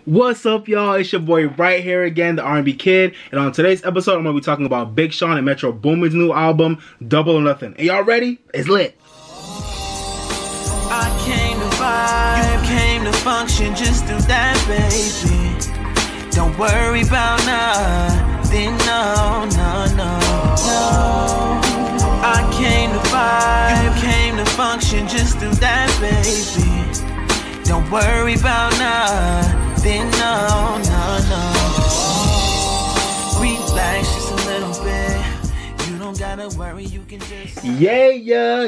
What's up, y'all? It's your boy right here again, the R&B Kid, and on today's episode, I'm gonna be talking about Big Sean and Metro Boomin's new album, Double or Nothing. And y'all ready? It's lit. I came to vibe, you came to function, just do that, baby. Don't worry about nothing, no. I came to vibe, you came to function, just do that, baby. Don't worry about nothing, no. Relax just a little bit. You don't gotta worry, you can just... Yeah.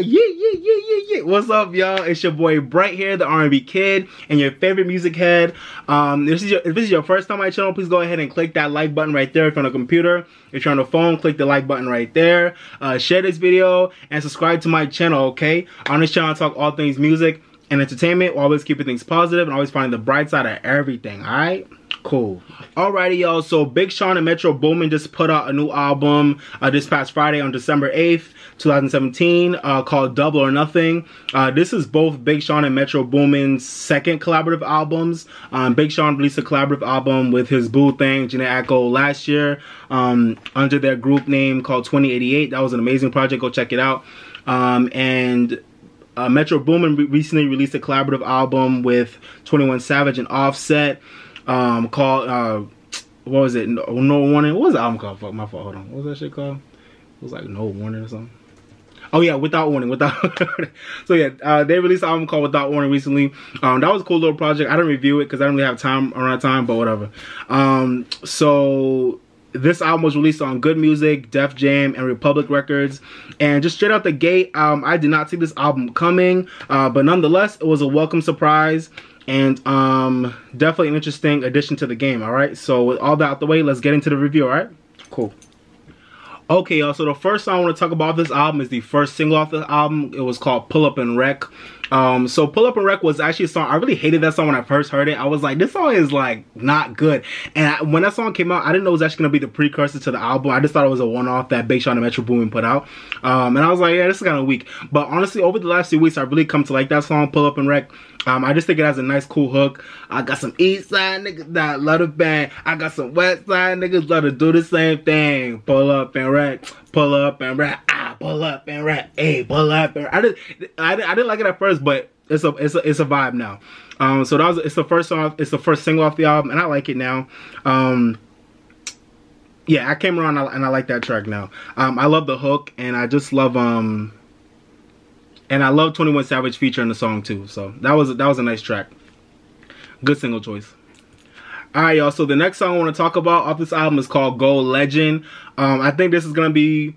What's up, y'all? It's your boy Bright here, the R&B Kid, and your favorite music head. If this is your first time on my channel, please go ahead and click that like button right there if you're on a computer. If you're on a phone, click the like button right there. Share this video and subscribe to my channel, okay? On this channel, I talk all things music and entertainment, while always keeping things positive and always finding the bright side of everything, alright? Cool. Alrighty, y'all, so Big Sean and Metro Boomin just put out a new album this past Friday on December 8th, 2017, called Double or Nothing. This is both Big Sean and Metro Boomin's second collaborative albums. Big Sean released a collaborative album with his boo thing, Jhené Aiko, last year under their group name called 2088. That was an amazing project. Go check it out. Metro Boomin recently released a collaborative album with 21 Savage and Offset called, what was it? No Warning. What was the album called? Fuck, my fault. Hold on. What was that shit called? It was like No Warning or something. Oh yeah, Without Warning. So yeah, they released an album called Without Warning recently. That was a cool little project. I didn't review it because I didn't really have time around time, but whatever. So this album was released on Good Music, Def Jam, and Republic Records. And just straight out the gate, I did not see this album coming, but nonetheless, it was a welcome surprise and definitely an interesting addition to the game, alright? So with all that out the way, let's get into the review, alright? Cool. Okay, y'all, so the first song I want to talk about this album is the first single off the album. It was called Pull Up and Wreck. So Pull Up and Wreck was actually a song, I really hated that song when I first heard it. I was like, this song is like not good. And when that song came out, I didn't know it was actually going to be the precursor to the album. I just thought it was a one-off that Big Sean and Metro Boomin put out. And I was like, yeah, this is kind of weak. But honestly, over the last few weeks, I've really come to like that song, Pull Up and Wreck. I just think it has a nice, cool hook. I got some east side niggas that love to bang. I got some west side niggas love to do the same thing. Pull up and wreck. Pull up and wreck. Pull up and wreck. Hey, pull up and wreck. I didn't like it at first, but it's a vibe now. So it's the first song. It's the first single off the album, and I like it now. Yeah, I came around and I like that track now. I love the hook, and I just love and I love 21 Savage featuring the song too. So that was a nice track. Good single choice. Alright, y'all, so the next song I want to talk about off this album is called Gold Legend. I think this is gonna be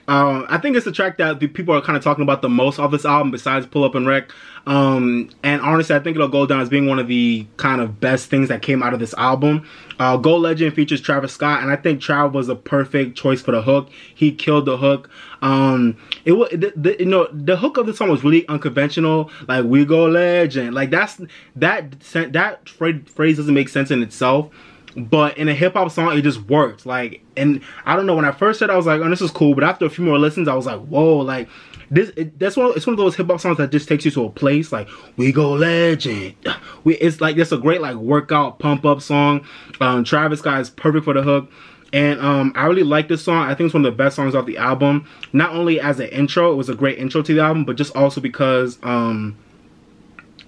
I think it's the track that the people are kind of talking about the most off this album besides Pull Up and Wreck. And honestly, I think it'll go down as being one of the kind of best things that came out of this album. Gold Legend features Travis Scott, and I think Trav was a perfect choice for the hook. He killed the hook. The hook of the song was really unconventional. Like, we go legend. Like, that phrase doesn't make sense in itself. But in a hip-hop song, it just worked. Like, and I don't know, when I first heard it, I was like, oh, this is cool. But after a few more listens, I was like, whoa, like, it's one of those hip-hop songs that just takes you to a place. Like, we go legend. It's like, it's a great, like, workout, pump-up song. Travis Scott is perfect for the hook. And I really like this song. I think it's one of the best songs off the album. Not only as an intro, it was a great intro to the album, but just also because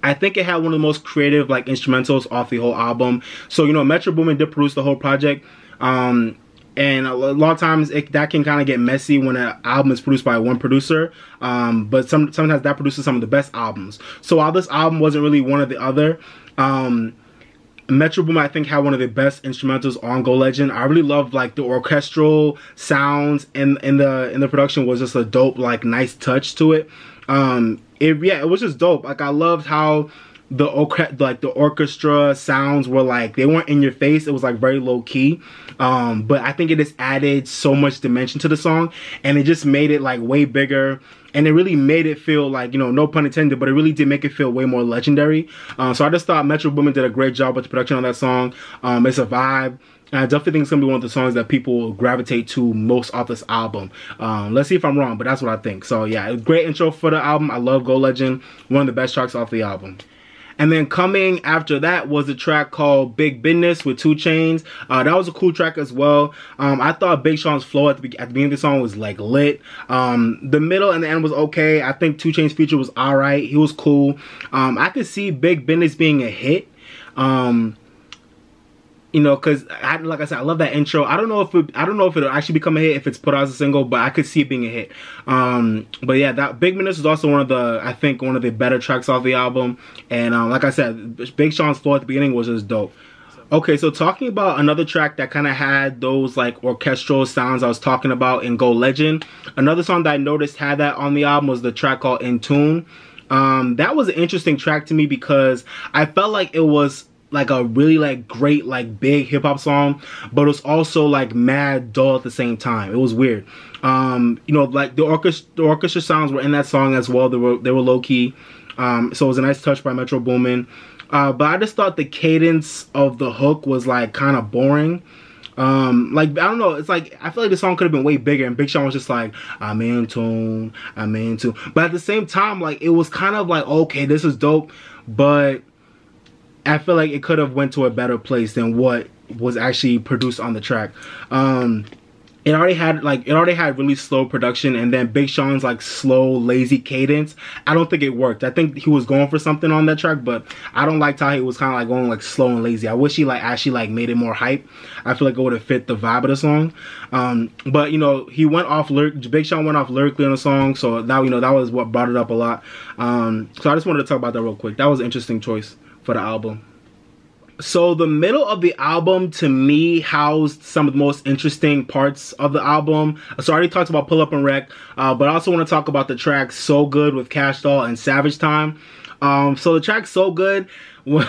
I think it had one of the most creative like instrumentals off the whole album. So, you know, Metro Boomin did produce the whole project. And a lot of times that can kind of get messy when an album is produced by one producer. But sometimes that produces some of the best albums. So while this album wasn't really one or the other, Metro Boomin, I think, had one of the best instrumentals on Gold Legend. I really loved like the orchestral sounds and the production was just a dope, like, nice touch to it. It was just dope. Like, I loved how the orchestra sounds were like, they weren't in your face. It was like very low key. But I think it just added so much dimension to the song, and it just made it like way bigger. And it really made it feel like, you know, no pun intended, but it really did make it feel way more legendary. So I just thought Metro Boomin did a great job with the production on that song. It's a vibe. And I definitely think it's going to be one of the songs that people will gravitate to most off this album. Let's see if I'm wrong, but that's what I think. So yeah, great intro for the album. I love Gold Legend. One of the best tracks off the album. And then coming after that was a track called Big Business with 2 Chainz. That was a cool track as well. I thought Big Sean's flow at the beginning of the song was like lit. The middle and the end was okay. I think 2 Chainz feature was alright. He was cool. I could see Big Business being a hit. You know, cause like I said, I love that intro. I don't know if it'll actually become a hit if it's put out as a single, but I could see it being a hit. But yeah, that Big Business is also one of the better tracks off the album. And like I said, Big Sean's flow at the beginning was just dope. Okay, so talking about another track that kind of had those like orchestral sounds I was talking about in Go Legend. Another song that I noticed had that on the album was the track called In Tune. That was an interesting track to me because I felt like it was like a really like great like big hip hop song, but it was also like mad dull at the same time. It was weird. You know, like the orchestra sounds were in that song as well. They were low key. So it was a nice touch by Metro Boomin. But I just thought the cadence of the hook was like kind of boring. Like I don't know, it's like I feel like the song could have been way bigger, and Big Sean was just like, I'm in tune. But at the same time, like it was kind of like, okay, this is dope, but I feel like it could have went to a better place than what was actually produced on the track. It already had really slow production, and then Big Sean's like slow, lazy cadence. I don't think it worked. I think he was going for something on that track, but I don't like how he was kind of like going like slow and lazy. I wish he like actually like made it more hype. I feel like it would have fit the vibe of the song. But you know, Big Sean went off lyrically on the song, so now, you know, that was what brought it up a lot. So I just wanted to talk about that real quick. That was an interesting choice for the album. So the middle of the album to me housed some of the most interesting parts of the album. So I already talked about Pull Up and Wreck, but I also want to talk about the track So Good with Cash Doll and Savage Time. So the track So Good, yo,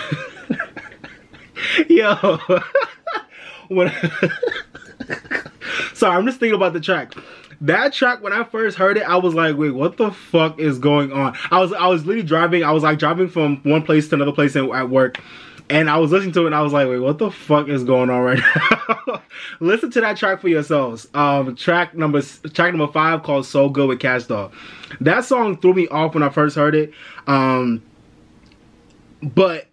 sorry, I'm just thinking about the track. That track, when I first heard it, I was like, wait, what the fuck is going on? I was literally driving. I was like driving from one place to another place at work, and I was listening to it, and I was like, wait, what the fuck is going on right now? Listen to that track for yourselves. Track number 5 called So Good with Cash Doll. That song threw me off when I first heard it, but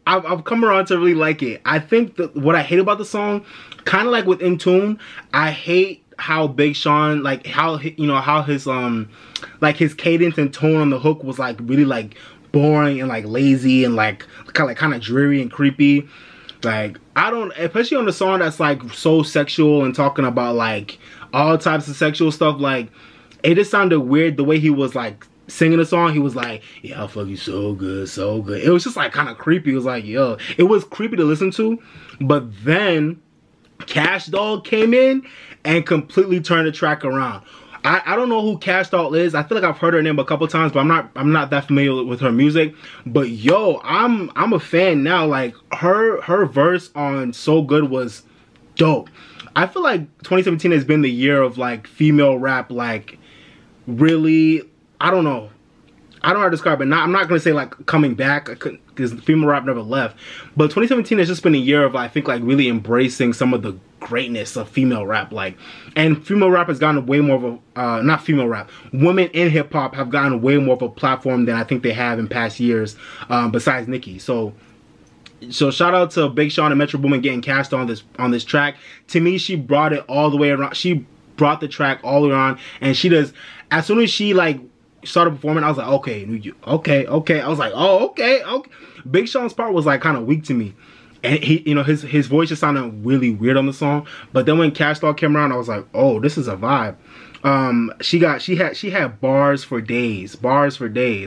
I've come around to really like it. I think what I hate about the song, kind of like with In Tune, I hate how Big Sean, like how his like his cadence and tone on the hook was like really like boring and like lazy and like kind of dreary and creepy. Like especially on the song that's like so sexual and talking about like all types of sexual stuff, like it just sounded weird the way he was like singing the song. He was like, yeah, I'll fuck you so good, so good. It was just like kind of creepy. It was like, yo, it was creepy to listen to. But then Cash Doll came in and completely turned the track around. I don't know who Cash Doll is. I feel like I've heard her name a couple times, but I'm not that familiar with her music. But yo, I'm a fan now. Like her verse on So Good was dope. I feel like 2017 has been the year of like female rap, like really, I don't know how to describe it. I'm not gonna say like coming back, because female rap never left. But 2017 has just been a year of, I think, like really embracing some of the greatness of female rap. Like, and female rap has gotten way more of a not female rap. Women in hip hop have gotten way more of a platform than I think they have in past years. Besides Nicki. So shout out to Big Sean and Metro Boomin getting cast on this track. To me, she brought it all the way around. She brought the track all the way around, and she does. As soon as she like started performing, I was like, okay. I was like, oh, okay. Big Sean's part was like kind of weak to me, and he, you know, his voice just sounded really weird on the song. But then when Cash Doll came around, I was like, oh, this is a vibe. She had bars for days.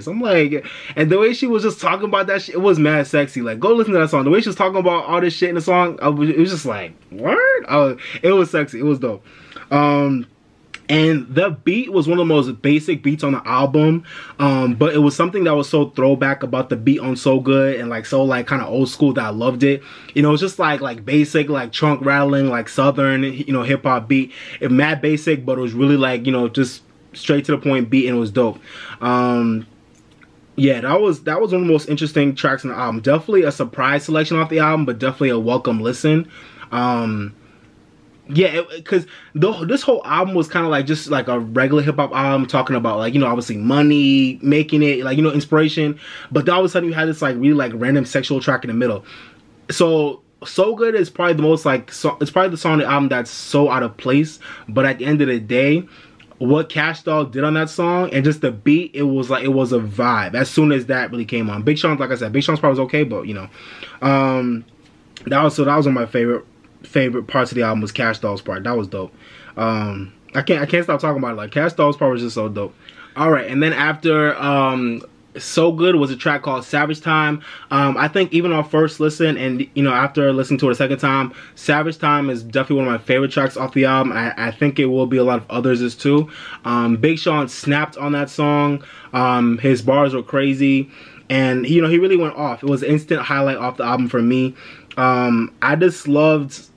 I'm like, and the way she was just talking about that shit, it was mad sexy. Like, go listen to that song. The way she was talking about all this shit in the song, it was just like, word? It was sexy. It was dope. And the beat was one of the most basic beats on the album, but it was something that was so throwback about the beat on So Good, and like so like kind of old school, that I loved it. You know, it's just like basic, like trunk rattling, like southern, you know, hip hop beat. It mad basic, but it was really like, you know, just straight to the point beat, and it was dope. Yeah, that was one of the most interesting tracks on the album. Definitely a surprise selection off the album, but definitely a welcome listen. Yeah, because this whole album was kind of like just like a regular hip hop album talking about like, you know, obviously money, making it, like, you know, inspiration. But then all of a sudden you had this like really like random sexual track in the middle. So Good is probably the most like, it's probably the song on the album that's so out of place. But at the end of the day, what Cash Doll did on that song and just the beat, it was a vibe as soon as that really came on. Big Sean, like I said, Big Sean's part was okay, but you know, that was one of my favorite parts of the album was Cash Doll's part. That was dope. I can't stop talking about it. Like, Cash Doll's part was just so dope. All right, and then after So Good was a track called Savage Time. I think even on first listen and, you know, after listening to it a second time, Savage Time is definitely one of my favorite tracks off the album. I think it will be a lot of others as too. Big Sean snapped on that song. His bars were crazy, and you know, he really went off. It was an instant highlight off the album for me. I just love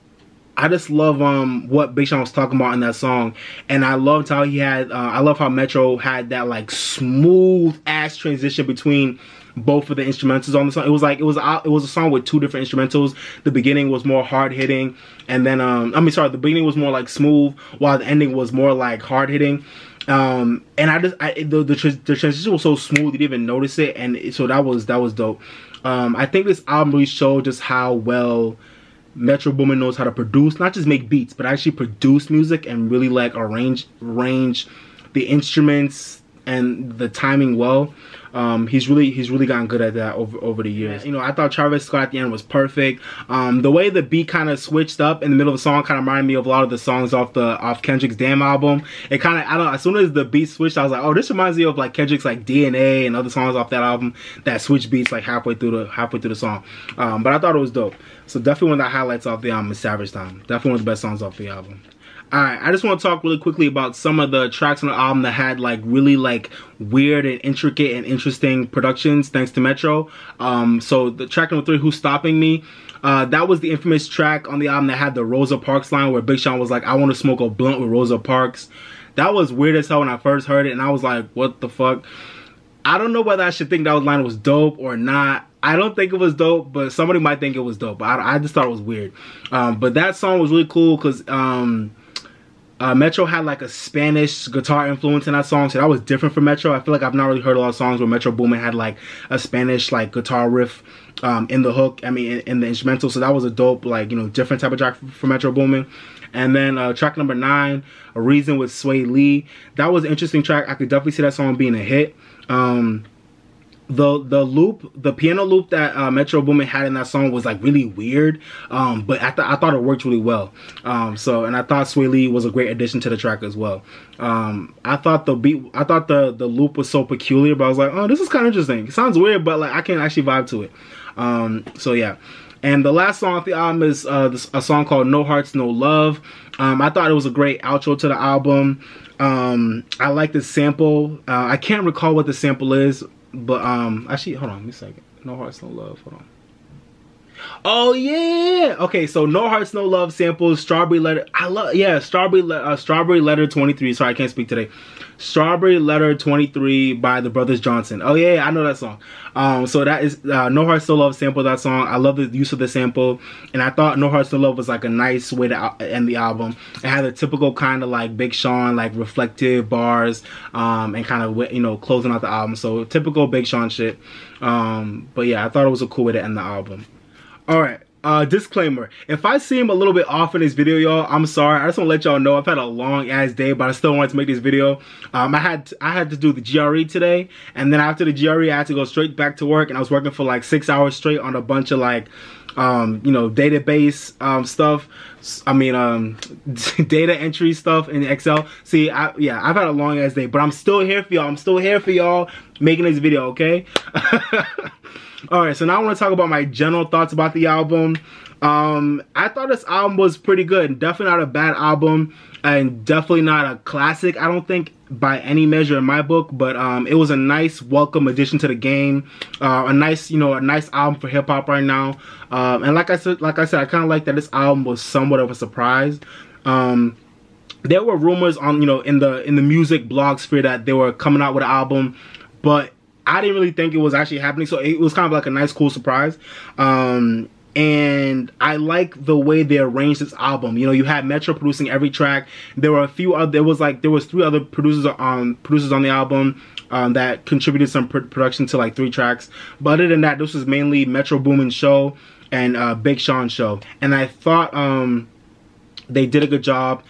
what Big Sean was talking about in that song, and I loved how he had I love how Metro had that like smooth ass transition between both of the instrumentals on the song. It was a song with two different instrumentals. The beginning was more hard hitting, and then the beginning was more like smooth, while the ending was more like hard hitting. And the transition was so smooth you didn't even notice it, and so that was dope. I think this album really showed just how well Metro Boomin knows how to produce, not just make beats, but actually produce music and really like arrange the instruments and the timing well. He's really gotten good at that over the years. You know, I thought Travis Scott at the end was perfect. The way the beat kind of switched up in the middle of the song kind of reminded me of a lot of the songs off Kendrick's Damn album. It kind of, I don't know, as soon as the beat switched, I was like, oh, this reminds me of like Kendrick's like DNA and other songs off that album that switch beats like halfway through the song. But I thought it was dope. So definitely one of the highlights off the album is Savage Time. Definitely one of the best songs off the album. Alright, I just want to talk really quickly about some of the tracks on the album that had like really like weird and intricate and interesting productions thanks to Metro. So the track number 3, Who's Stopping Me? That was the infamous track on the album that had the Rosa Parks line where Big Sean was like, I want to smoke a blunt with Rosa Parks. That was weird as hell when I first heard it, and I was like, what the fuck? I don't know whether I should think that line was dope or not. I don't think it was dope, but somebody might think it was dope. But I just thought it was weird. But that song was really cool because Metro had like a Spanish guitar influence in that song, so that was different from Metro. I feel like I've not really heard a lot of songs where Metro Boomin had like a Spanish like guitar riff in the hook, in the instrumental. So that was a dope, like, you know, different type of track for Metro Boomin. And then track number 9, A Reason with Sway Lee. That was an interesting track. I could definitely see that song being a hit. The piano loop that Metro Boomin had in that song was like really weird, but I thought it worked really well. And I thought Sway Lee was a great addition to the track as well. I thought the loop was so peculiar, but I was like, oh, this is kind of interesting. It sounds weird, but like I can actually vibe to it. So yeah. And the last song off the album is a song called No Hearts, No Love. I thought it was a great outro to the album. I like the sample. I can't recall what the sample is, but actually, hold on, give me a second. No Hearts, No Love. Hold on. Oh yeah. Okay, so No Hearts, No Love samples Strawberry Letter. Strawberry Letter 23. Sorry, I can't speak today. Strawberry Letter 23 by the Brothers Johnson. Oh yeah, I know that song. So that is No Hearts, No Love sample that song. I love the use of the sample, and I thought No Hearts, No Love was like a nice way to end the album. It had a typical kind of like Big Sean, like reflective bars, and kind of, you know, closing out the album. So typical Big Sean shit. But yeah, I thought it was a cool way to end the album. Alright, disclaimer. If I seem a little bit off in this video, y'all, I'm sorry. I just want to let y'all know I've had a long ass day, but I still wanted to make this video. I had to do the GRE today, and then after the GRE, I had to go straight back to work, and I was working for like 6 hours straight on a bunch of like, you know, database stuff. Data entry stuff in Excel. See, I've had a long ass day, but I'm still here for y'all. I'm still here for y'all making this video, okay? Alright, so now I want to talk about my general thoughts about the album. I thought this album was pretty good. Definitely not a bad album, and definitely not a classic, I don't think, by any measure in my book, but it was a nice welcome addition to the game. A nice album for hip hop right now. And like I said, I kind of like that this album was somewhat of a surprise. There were rumors on, you know, in the music blog sphere that they were coming out with an album, but I didn't really think it was actually happening, so it was kind of like a nice, cool surprise. And and I like the way they arranged this album. You know, you had Metro producing every track. There were a few other, there was 3 other producers on the album that contributed some production to like 3 tracks. But other than that, this was mainly Metro Boomin's show and Big Sean's show. And I thought they did a good job.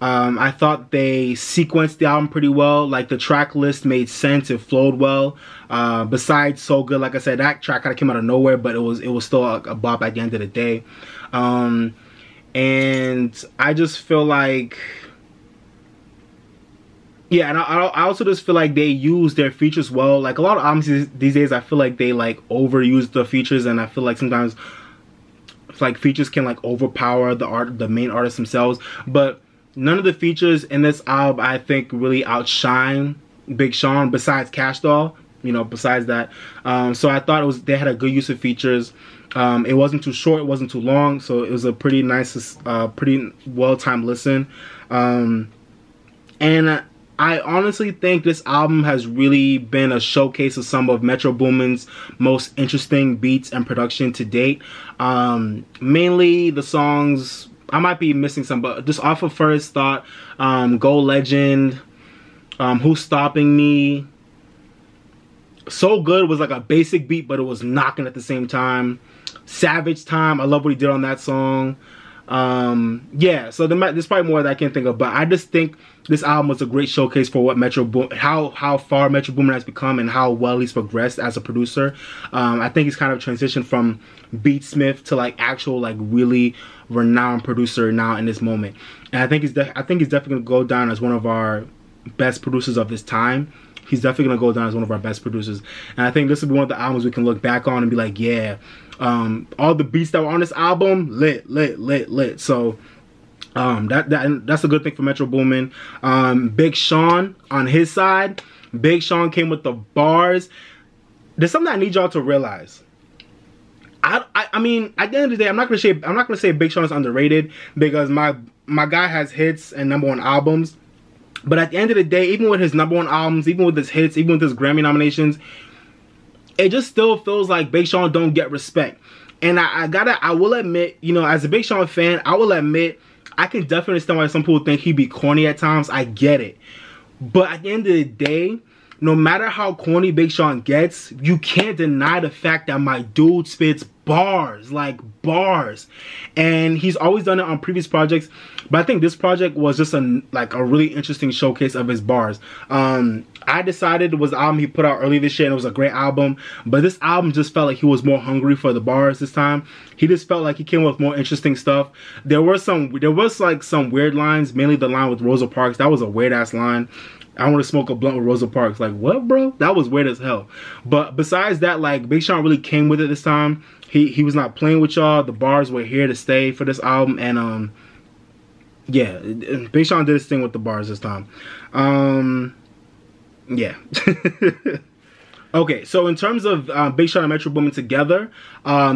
I thought they sequenced the album pretty well. Like, the track list made sense. It flowed well. Besides So Good, like I said, that track kind of came out of nowhere, but it was still a bop at the end of the day. And I just feel like, yeah, and I also just feel like they use their features well. Like, a lot of albums these days, I feel like they like overuse the features, and I feel like sometimes like features can like overpower the main artists themselves. But none of the features in this album, I think, really outshine Big Sean, besides Cash Doll, you know, besides that. So I thought they had a good use of features. It wasn't too short, it wasn't too long, so it was a pretty nice, pretty well-timed listen. And I honestly think this album has really been a showcase of some of Metro Boomin's most interesting beats and production to date. Mainly the songs, I might be missing some, but just off of first thought, Go Legend, Who's Stopping Me. So Good was like a basic beat, but it was knocking at the same time. Savage Time, I love what he did on that song. Yeah, so there's probably more that I can't think of, but I just think this album was a great showcase for what how far Metro Boomin has become and how well he's progressed as a producer. I think he's kind of transitioned from beatsmith to like actual like really renowned producer now in this moment. And I think he's definitely gonna go down as one of our best producers of this time. He's definitely gonna go down as one of our best producers. And I think this will be one of the albums we can look back on and be like, yeah, all the beats that were on this album, lit. So that's a good thing for Metro Boomin. Big Sean, on his side, Big Sean came with the bars. There's something I need y'all to realize. I mean, at the end of the day, I'm not gonna say Big Sean is underrated, because my guy has hits and #1 albums. But at the end of the day, even with his #1 albums, even with his hits, even with his Grammy nominations, it just still feels like Big Sean don't get respect. And I will admit, you know, as a Big Sean fan, I will admit, I can definitely understand why some people think he'd be corny at times. I get it. But at the end of the day, no matter how corny Big Sean gets, you can't deny the fact that my dude spits bars, like bars. And he's always done it on previous projects, but I think this project was just a really interesting showcase of his bars. I decided it was the album he put out early this year, and it was a great album, but this album just felt like he was more hungry for the bars this time. He just felt like he came with more interesting stuff. There was like some weird lines, mainly the line with Rosa Parks. That was a weird ass line. I want to smoke a blunt with Rosa Parks. Like, what, bro? That was weird as hell. But besides that, like, Big Sean really came with it this time. He was not playing with y'all. The bars were here to stay for this album. And, yeah, Big Sean did his thing with the bars this time. Yeah. Okay, so in terms of Big Sean and Metro Boomin together,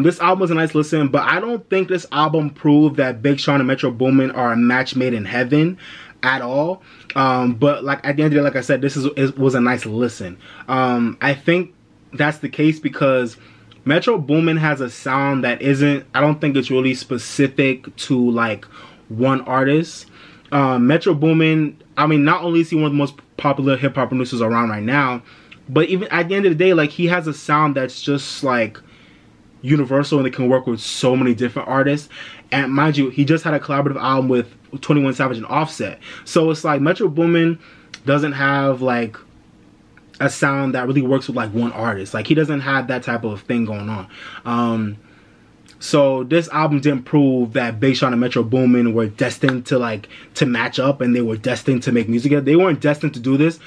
this album was a nice listen, but I don't think this album proved that Big Sean and Metro Boomin are a match made in heaven at all. But like at the end of the day, like I said, it was a nice listen. I think that's the case because Metro Boomin has a sound that I don't think it's really specific to like one artist. Metro Boomin, I mean, not only is he one of the most popular hip-hop producers around right now, but even at the end of the day, like, he has a sound that's just like universal, and it can work with so many different artists. And mind you, he just had a collaborative album with 21 Savage and Offset. So it's like Metro Boomin doesn't have like a sound that really works with like one artist. Like, he doesn't have that type of thing going on. So this album didn't prove that Big Sean and Metro Boomin were destined to match up, and they were destined to make music together. They weren't destined to do this.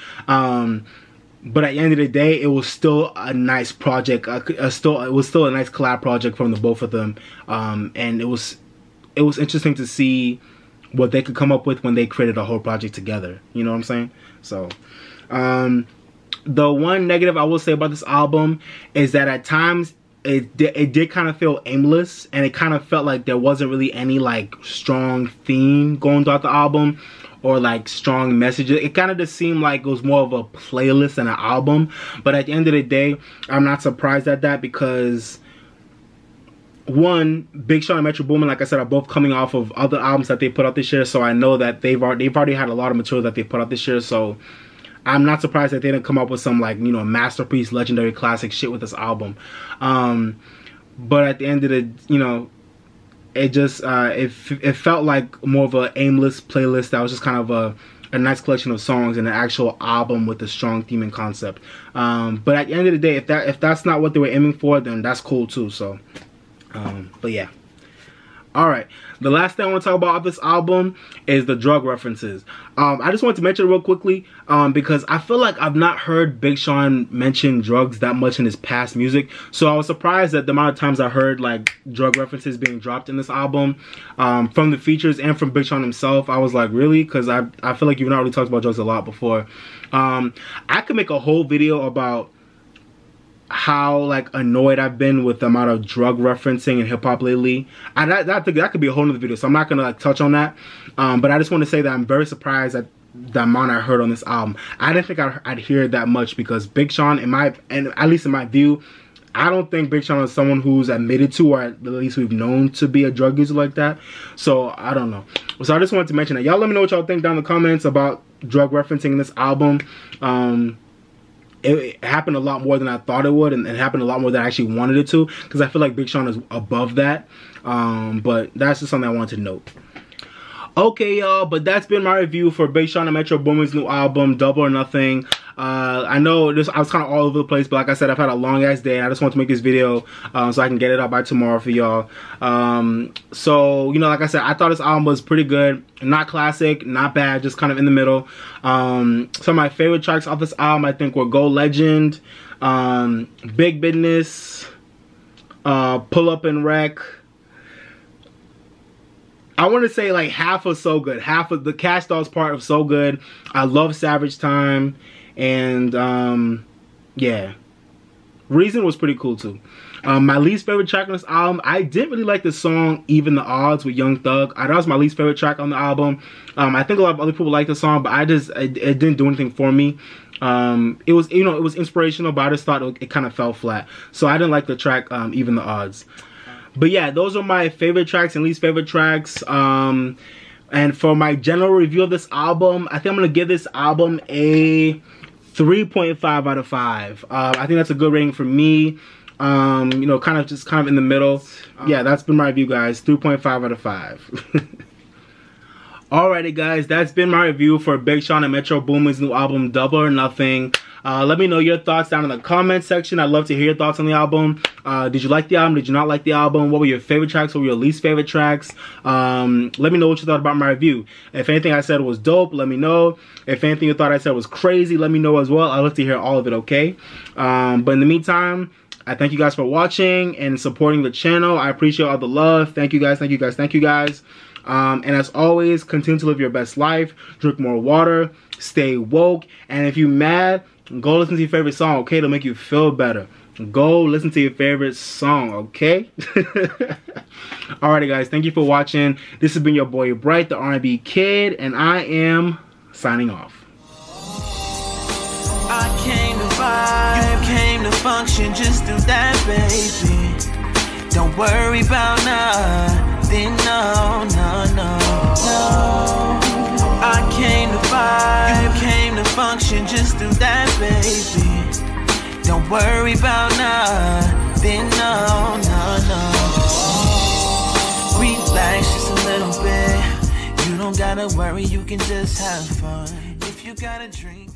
But at the end of the day, it was still a nice project. It was still a nice collab project from the both of them. And it was interesting to see what they could come up with when they created a whole project together. You know what I'm saying? So, the one negative I will say about this album is that at times it did kind of feel aimless, and it kind of felt like there wasn't really any like strong theme going throughout the album, or like strong messages. It kind of just seemed like it was more of a playlist than an album. But at the end of the day, I'm not surprised at that, because one, Big Sean and Metro Boomin, like I said, are both coming off of other albums that they put out this year, so I know that they've already had a lot of material that they put out this year, so I'm not surprised that they didn't come up with some, like, you know, masterpiece, legendary, classic shit with this album. But at the end of the, you know, it just, it felt like more of an aimless playlist that was just kind of a nice collection of songs and an actual album with a strong theme and concept. But at the end of the day, if that's not what they were aiming for, then that's cool too, so. But yeah. Alright, the last thing I want to talk about this album is the drug references. I just wanted to mention it real quickly because I feel like I've not heard Big Sean mention drugs that much in his past music. So I was surprised at the amount of times I heard like drug references being dropped in this album from the features and from Big Sean himself. I was like, really? Because I feel like you've not really talked about drugs a lot before. I could make a whole video about how like annoyed I've been with the amount of drug referencing in hip-hop lately. I think that could be a whole nother video, so I'm not gonna like touch on that, but I just want to say that I'm very surprised at the amount I heard on this album. I didn't think I'd hear it that much because Big Sean, and at least in my view, I don't think Big Sean is someone who's admitted to, or at least we've known to be, a drug user like that. So I don't know. So I just wanted to mention that. Y'all let me know what y'all think down in the comments about drug referencing in this album. It happened a lot more than I thought it would, and it happened a lot more than I actually wanted it to, because I feel like Big Sean is above that. But that's just something I wanted to note. Okay, y'all, but that's been my review for Big Sean and Metro Boomin's new album, Double or Nothing. I know I was kind of all over the place, but like I said, I've had a long ass day, and I just want to make this video so I can get it out by tomorrow for y'all. So, you know, like I said, I thought this album was pretty good. Not classic, not bad, just kind of in the middle. Some of my favorite tracks off this album, I think, were Go Legend, Big Business, Pull Up and Wreck. I want to say like half of So Good. Half of the Cash Dolls part of So Good. I love Savage Time. And yeah. Reason was pretty cool too. My least favorite track on this album, I didn't really like the song Even the Odds with Young Thug. That was my least favorite track on the album. I think a lot of other people like the song, but it didn't do anything for me. It was, you know, it was inspirational, but I just thought it kind of fell flat. So I didn't like the track Even the Odds. But yeah, those are my favorite tracks and least favorite tracks. And for my general review of this album, I think I'm going to give this album a 3.5 out of 5. I think that's a good rating for me. You know, kind of in the middle. Yeah, that's been my review, guys. 3.5 out of 5. Alrighty, guys, that's been my review for Big Sean and Metro Boomin's new album, Double or Nothing. Let me know your thoughts down in the comment section. I'd love to hear your thoughts on the album. Did you like the album? Did you not like the album? What were your favorite tracks? What were your least favorite tracks? Let me know what you thought about my review. If anything I said was dope, let me know. If anything you thought I said was crazy, let me know as well. I'd love to hear all of it, okay? But in the meantime, I thank you guys for watching and supporting the channel. I appreciate all the love. Thank you guys, thank you guys, thank you guys. And as always, continue to live your best life. Drink more water. Stay woke. And if you're mad, go listen to your favorite song, okay? It'll make you feel better. Go listen to your favorite song, okay? Alrighty, guys. Thank you for watching. This has been your boy Bright, the R&B Kid, and I am signing off. I came to vibe, you came to function, just do that, baby. Don't worry about nothing, no, no, no, no. I came to vibe, you came to function, just do that, baby. Don't worry about nothing, no, no, no. Relax just a little bit. You don't gotta worry, you can just have fun. If you gotta drink